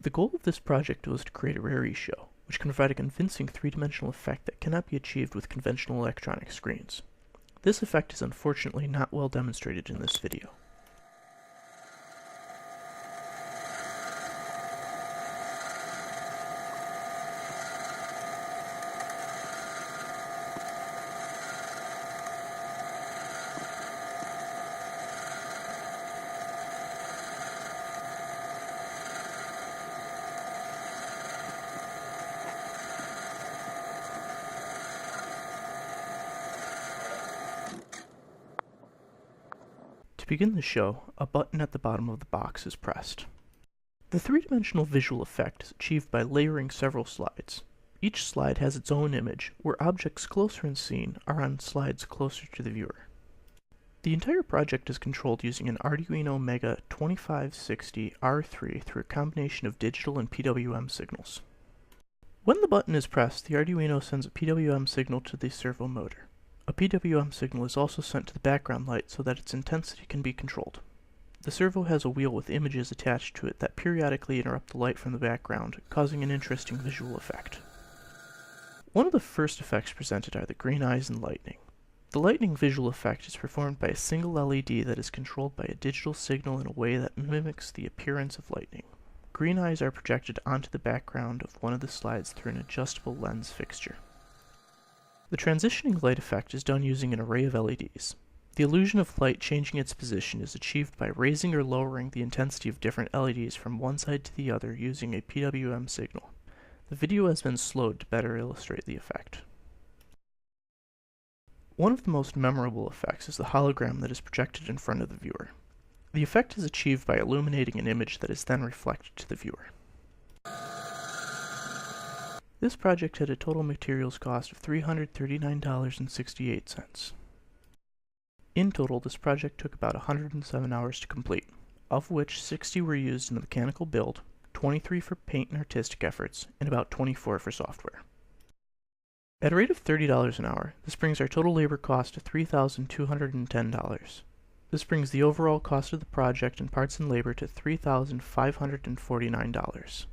The goal of this project was to create a raree show, which can provide a convincing three-dimensional effect that cannot be achieved with conventional electronic screens. This effect is unfortunately not well demonstrated in this video. To begin the show, a button at the bottom of the box is pressed. The three-dimensional visual effect is achieved by layering several slides. Each slide has its own image, where objects closer in scene are on slides closer to the viewer. The entire project is controlled using an Arduino Mega 2560 R3 through a combination of digital and PWM signals. When the button is pressed, the Arduino sends a PWM signal to the servo motor. A PWM signal is also sent to the background light so that its intensity can be controlled. The servo has a wheel with images attached to it that periodically interrupt the light from the background, causing an interesting visual effect. One of the first effects presented are the green eyes and lightning. The lightning visual effect is performed by a single LED that is controlled by a digital signal in a way that mimics the appearance of lightning. Green eyes are projected onto the background of one of the slides through an adjustable lens fixture. The transitioning light effect is done using an array of LEDs. The illusion of light changing its position is achieved by raising or lowering the intensity of different LEDs from one side to the other using a PWM signal. The video has been slowed to better illustrate the effect. One of the most memorable effects is the hologram that is projected in front of the viewer. The effect is achieved by illuminating an image that is then reflected to the viewer. This project had a total materials cost of $339.68. In total, this project took about 107 hours to complete, of which 60 were used in the mechanical build, 23 for paint and artistic efforts, and about 24 for software. At a rate of $30 an hour, this brings our total labor cost to $3,210. This brings the overall cost of the project in parts and labor to $3,549.